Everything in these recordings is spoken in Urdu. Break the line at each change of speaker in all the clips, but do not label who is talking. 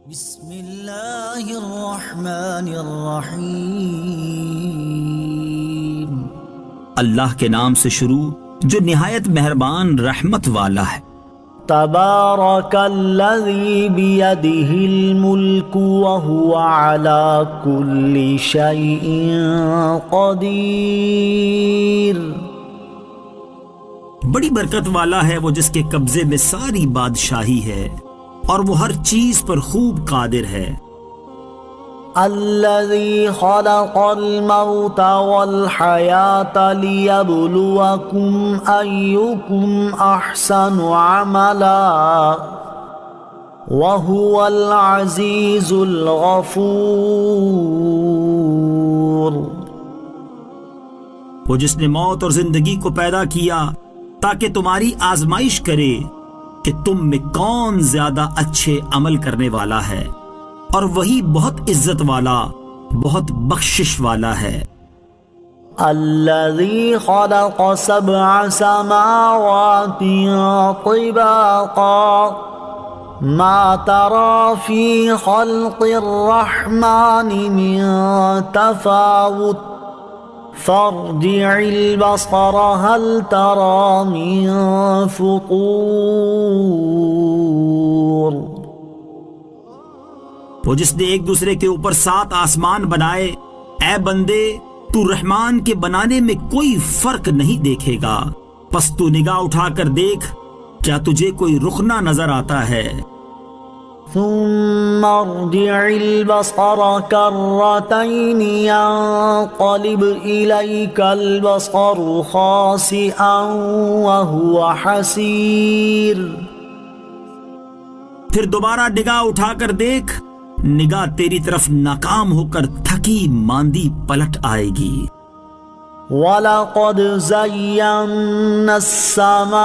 بسم اللہ الرحمن الرحیم۔
اللہ کے نام سے شروع جو نہایت مہربان رحمت والا ہے۔
تبارک الذی بیدہ الملک وہو علی کل شیء قدیر۔
بڑی برکت والا ہے وہ جس کے قبضے میں ساری بادشاہی ہے اور وہ ہر چیز پر خوب قادر ہے۔
الذی خلق الموت والحیاة لیبلوکم ایکم احسن عملا وہو العزیز الغفور۔
وہ جس نے موت اور زندگی کو پیدا کیا تاکہ تمہاری آزمائش کرے کہ تم میں کون زیادہ اچھے عمل کرنے والا ہے، اور وہی بہت عزت والا بہت بخشش والا ہے۔
الذی خلق سبع سماوات طباقا ما ترى في خلق الرحمن من تفاوت فارجع البصر هل ترى من فطور۔
وہ جس نے ایک دوسرے کے اوپر 7 آسمان بنائے، اے بندے تو رحمان کے بنانے میں کوئی فرق نہیں دیکھے گا، پس تو نگاہ اٹھا کر دیکھ کیا تجھے کوئی رخنہ نظر آتا ہے۔
ثم ارجع البصر كرتين ينقلب إليك البصر خاسئا وهو حسير۔
پھر دوبارہ نگاہ اٹھا کر دیکھ، نگاہ تیری طرف ناکام ہو کر تھکی ماندی پلٹ آئے گی۔
وَلَقَدْ زَيَّنَّا السَّمَاءَ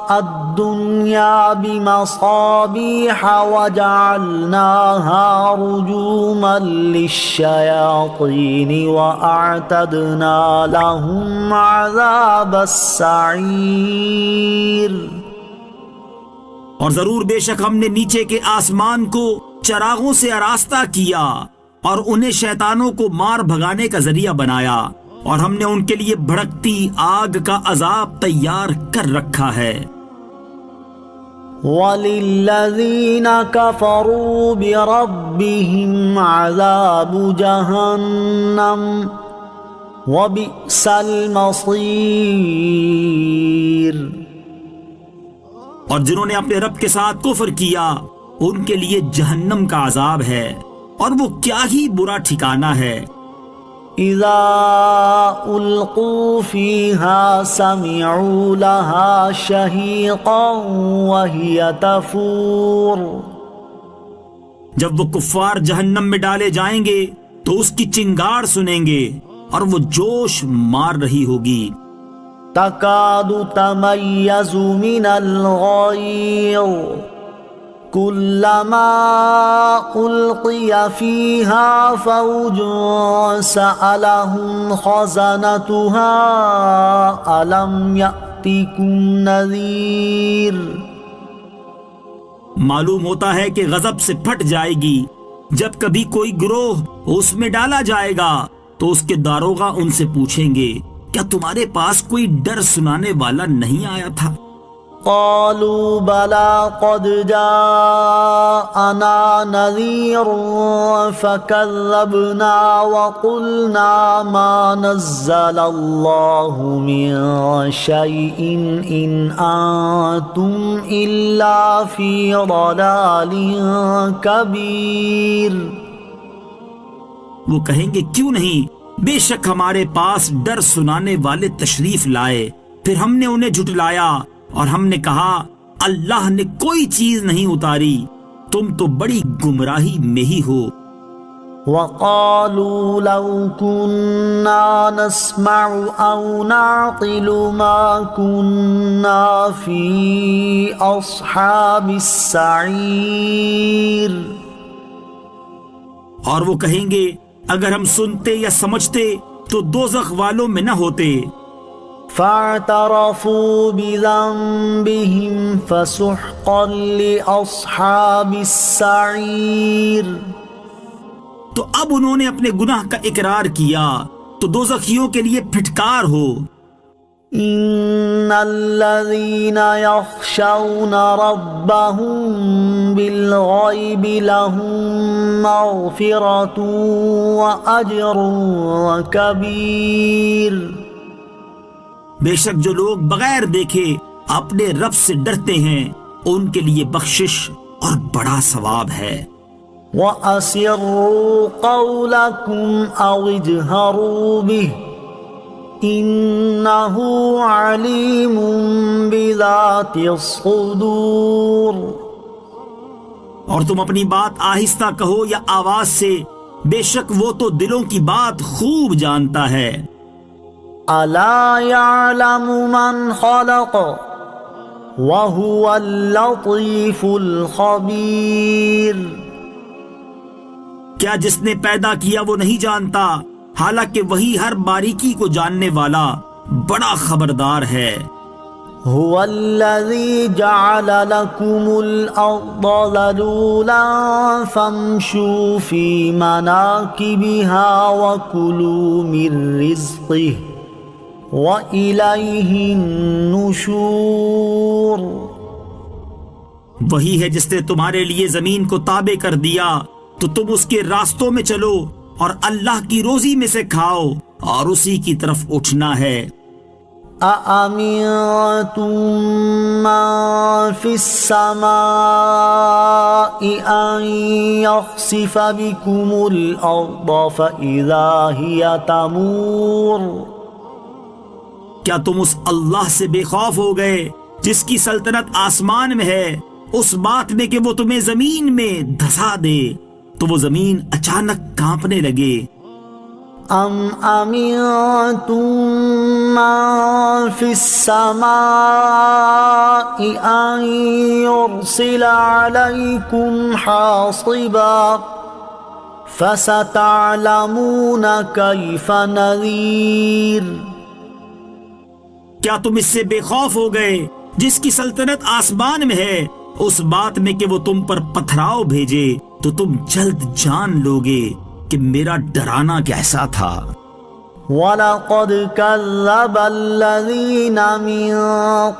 الدُّنْيَا بِمَصَابِيحَ وَجَعَلْنَاهَا رُجُومًا لِلشَّيَاطِينِ وَأَعْتَدْنَا لَهُمْ عَذَابَ السَّعِيرِ۔
اور ضرور بے شک ہم نے نیچے کے آسمان کو چراغوں سے آراستہ کیا اور انہیں شیطانوں کو مار بھگانے کا ذریعہ بنایا، اور ہم نے ان کے لیے بھڑکتی آگ کا عذاب تیار کر رکھا ہے۔
وَلِلَّذِينَ كَفَرُوا بِرَبِّهِمْ عَذَابُ جَهَنَّمَ وَبِئْسَ الْمَصِيرُ۔
اور جنہوں نے اپنے رب کے ساتھ کفر کیا ان کے لیے جہنم کا عذاب ہے، اور وہ کیا ہی برا ٹھکانہ ہے۔
اذا القوا فيها سمعوا لها شهيقا وهي تفور۔
جب وہ کفار جہنم میں ڈالے جائیں گے تو اس کی چنگاڑ سنیں گے اور وہ جوش مار رہی ہوگی۔
تكاد تميز من الغيظ كلما ألقي فيها فوج سألهم خزنتها ألم يأتكم نذير۔
معلوم ہوتا ہے کہ غضب سے پھٹ جائے گی جب کبھی کوئی گروہ اس میں ڈالا جائے گا تو اس کے داروغہ ان سے پوچھیں گے کیا تمہارے پاس کوئی ڈر سنانے والا نہیں آیا تھا؟
قالوا بلى قد جاءنا نذير فكذبنا وقلنا ما نزل الله من شيء إن أنتم إلا في ضلال كبير۔
وہ کہیں گے کیوں نہیں، بے شک ہمارے پاس ڈر سنانے والے تشریف لائے، پھر ہم نے انہیں جھٹلایا اور ہم نے کہا اللہ نے کوئی چیز نہیں اتاری، تم تو بڑی گمراہی میں ہی ہو۔
وقالوا لو كنا نسمع أو نعقل ما كنا في أصحاب السعير۔
اور وہ کہیں گے اگر ہم سنتے یا سمجھتے تو دوزخ والوں میں نہ ہوتے۔
فاعترفوا بذنبهم فسحقا لأصحاب السعیر.
تو اب انہوں نے اپنے گناہ کا اقرار کیا تو دوزخیوں کے لیے پھٹکار ہو.
ان الذين يخشون ربهم بالغيب لهم مغفرة وأجر كبير.
بے شک جو لوگ بغیر دیکھے اپنے رب سے ڈرتے ہیں ان کے لیے بخشش اور بڑا ثواب ہے.
وَأَسِرُّوا قَوْلَكُمْ أَوْ اجْهَرُوا بِهِ إِنَّهُ عَلِيمٌ بِذَاتِ الصُّدُورِ.
اور تم اپنی بات آہستہ کہو یا آواز سے، بے شک وہ تو دلوں کی بات خوب جانتا ہے.
أَلَا يَعْلَمُ مَنْ خَلَقَ وَهُوَ اللَّطِيفُ الْخَبِيرُ.
کیا جس نے پیدا کیا وہ نہیں جانتا، حالانکہ وہی ہر باریکی کو جاننے والا بڑا خبردار ہے.
هو الذي جعل لكم الأرض ذلولا فامشوا في مناكبها وكلوا من رزقه وإليه النشور.
وہی ہے جس نے تمہارے لیے زمین کو تابع کر دیا تو تم اس کے راستوں میں چلو اور اللہ کی روزی میں سے کھاؤ اور اسی کی طرف اٹھنا ہے.
أَأَمِنتُم مَّن فِي السَّمَاءِ أَن يَخْسِفَ بِكُمُ الْأَرْضَ فَإِذَا هِيَ تَمُورُ.
کیا تم اس اللہ سے بے خوف ہو گئے جس کی سلطنت آسمان میں ہے، اس بات میں کہ وہ تمہیں زمین میں دھسا دے تو وہ زمین اچانک کانپنے لگے.
ام امنتم من فی السماء ان یرسل علیکم حاصبا فستعلمون کیف نذیر.
کیا تم اس سے بے خوف ہو گئے جس کی سلطنت آسمان میں ہے، اس بات میں کہ وہ تم پر پتھراؤ بھیجے تو تم جلد جان لوگے کہ میرا ڈرانا کیسا تھا.
وَلَقَدْ كَذَّبَ الَّذِينَ مِن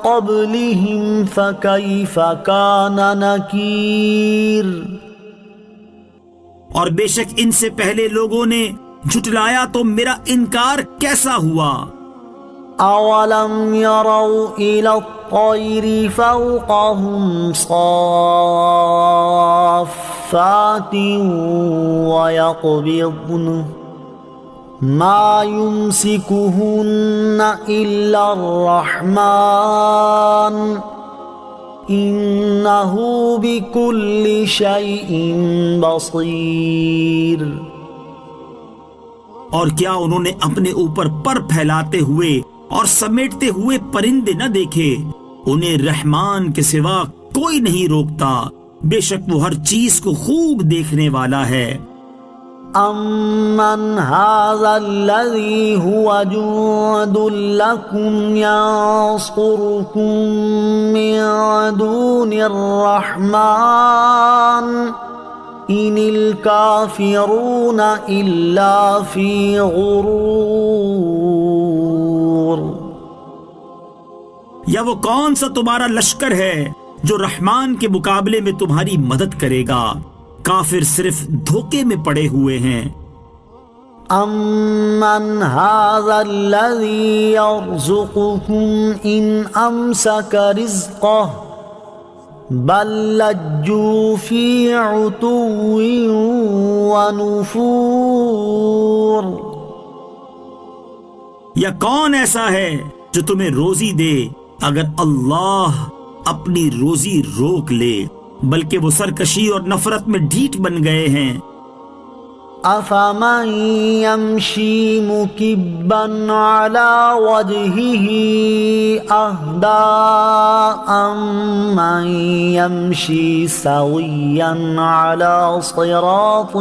قَبْلِهِمْ فَكَيْفَ كَانَ نَكِيرٌ.
اور بے شک ان سے پہلے لوگوں نے جھٹلایا تو میرا انکار کیسا ہوا.
أَوَلَمْ يَرَوْا إِلَى الطَّيْرِ فَوْقَهُمْ صَافَّاتٍ وَيَقْبِضْنَ مَا يُمْسِكُهُنَّ إِلَّا الرَّحْمَنُ إِنَّهُ بِكُلِّ شَيْءٍ بَصِيرٌ.
اور کیا انہوں نے اپنے اوپر پر پھیلاتے ہوئے اور سمیٹتے ہوئے پرندے نہ دیکھے؟ انہیں رحمان کے سوا کوئی نہیں روکتا، بے شک وہ ہر چیز کو خوب دیکھنے والا ہے.
أَمَّنْ هَذَا الَّذِي هُوَ جُندٌ لَكُمْ يَنصُرُكُم مِّن دُونِ الرَّحْمَنِ إِنِ الْكَافِرُونَ إِلَّا فِي غُرُورٍ.
یا وہ کون سا تمہارا لشکر ہے جو رحمان کے مقابلے میں تمہاری مدد کرے گا؟ کافر صرف دھوکے میں پڑے ہوئے ہیں.
أَمَّنْ هَذَا الَّذِي يَرْزُقُكُمْ إِنْ أَمْسَكَ رِزْقَهُ بَل لَّجُّوا فِي عُتُوٍّ وَنُفُورٍ.
یا کون ایسا ہے جو تمہیں روزی دے اگر اللہ اپنی روزی روک لے، بلکہ وہ سرکشی اور نفرت میں ڈھیٹ بن گئے ہیں.
أَفَمَن يَمْشِي مُكِبًّا عَلَى وَجْهِهِ أَهْدَىٰ أَمَّن يَمْشِي سَوِيًّا عَلَى صِرَاطٍ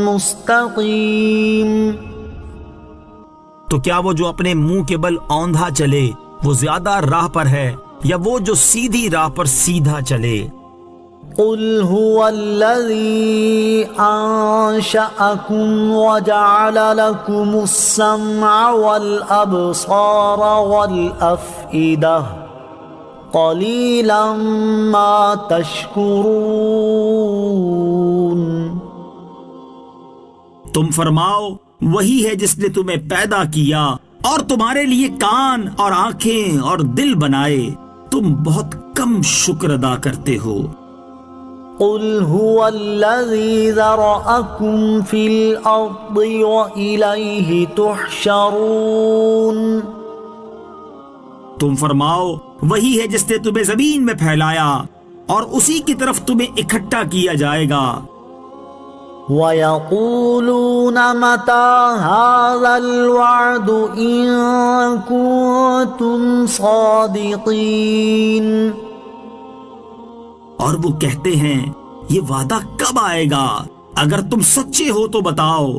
مُسْتَقِيمٍ.
تو کیا وہ جو اپنے منہ کے بل اوندھا چلے وہ زیادہ راہ پر ہے یا وہ جو سیدھی راہ پر سیدھا چلے؟
قل هو الذي أنشأكم وجعل لكم السمع والأبصار والأفئدة قليلا ما تشكرون۔
تم فرماؤ وہی ہے جس نے تمہیں پیدا کیا اور تمہارے لیے کان اور آنکھیں اور دل بنائے، تم بہت کم شکر ادا کرتے ہو۔
قل هو الذي ذرأكم في الأرض وإليه تحشرون۔
تم فرماؤ وہی ہے جس نے تمہیں زمین میں پھیلایا اور اسی کی طرف تمہیں اکٹھا کیا جائے گا۔
وَيَقُولُونَ مَتَى هَذَا الْوَعْدُ إِن كُنتُمْ صَادِقِينَ۔
اور وہ کہتے ہیں یہ وعدہ کب آئے گا؟ اگر تم سچے ہو تو بتاؤ۔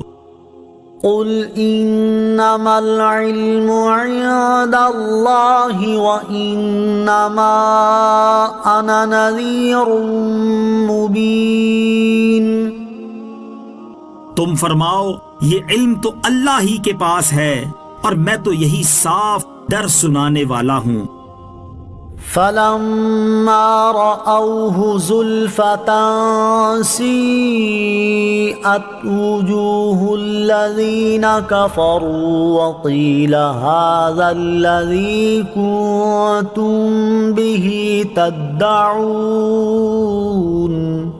قُلْ إِنَّمَا الْعِلْمُ عِندَ اللَّهِ وَإِنَّمَا أَنَا نَذِيرٌ مُبِينٌ۔
تم فرماؤ یہ علم تو اللہ ہی کے پاس ہے اور میں تو یہی صاف ڈر سنانے والا ہوں۔
فَلَمَّا رَأَوْهُ زُلْفَةً سِيئَتْ وُجُوهُ الَّذِينَ كَفَرُوا وَقِيلَ هَذَا الَّذِي كُنتُم بِهِ تَدَّعُونَ۔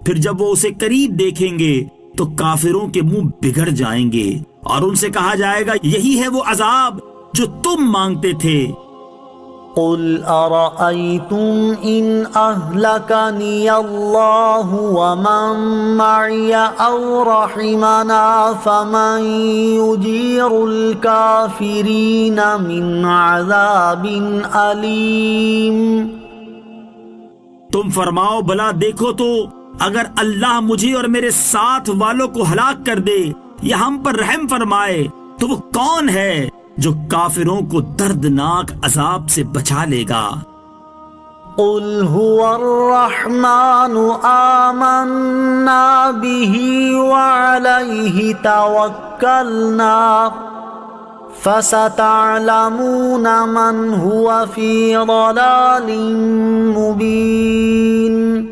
پھر جب وہ اسے قریب دیکھیں گے تو کافروں کے منہ بگڑ جائیں گے اور ان سے کہا جائے گا یہی ہے وہ عذاب جو تم مانگتے تھے۔
قُلْ أَرَأَيْتُمْ إِنْ أَهْلَكَنِيَ اللَّهُ وَمَن مَّعِيَ أَوْ رَحِمَنَا فَمَن يُجِيرُ الْكَافِرِينَ مِنْ عَذَابٍ أَلِيمٍ۔
تم فرماؤ بھلا دیکھو تو اگر اللہ مجھے اور میرے ساتھ والوں کو ہلاک کر دے یا ہم پر رحم فرمائے تو وہ کون ہے جو کافروں کو دردناک عذاب سے بچا لے گا؟
قُلْ هُوَ الرَّحْمَنُ آمَنَّا بِهِ وَعَلَيْهِ تَوَكَّلْنَا فَسَتَعْلَمُونَ مَنْ هُوَ فِي ضَلَالٍ مُبِينٍ۔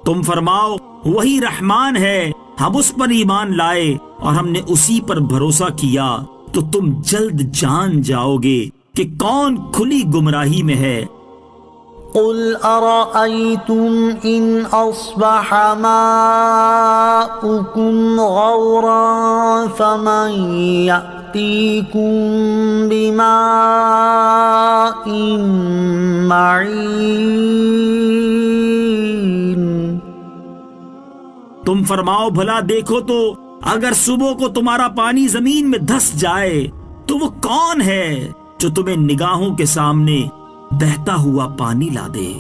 تم فرماؤ وہی رحمان ہے، ہم اس پر ایمان لائے اور ہم نے اسی پر بھروسہ کیا تو تم جلد جان جاؤ گے کہ کون کھلی گمراہی میں ہے۔
قُلْ أَرَأَيْتُمْ إِنْ أَصْبَحَ مَاؤُكُمْ غَوْرًا فَمَنْ يَأْتِيكُمْ بِمَاءٍ مَّعِينٍ۔
تم فرماؤ بھلا دیکھو تو اگر صبح کو تمہارا پانی زمین میں دھس جائے تو وہ کون ہے جو تمہیں نگاہوں کے سامنے بہتا ہوا پانی لا دے؟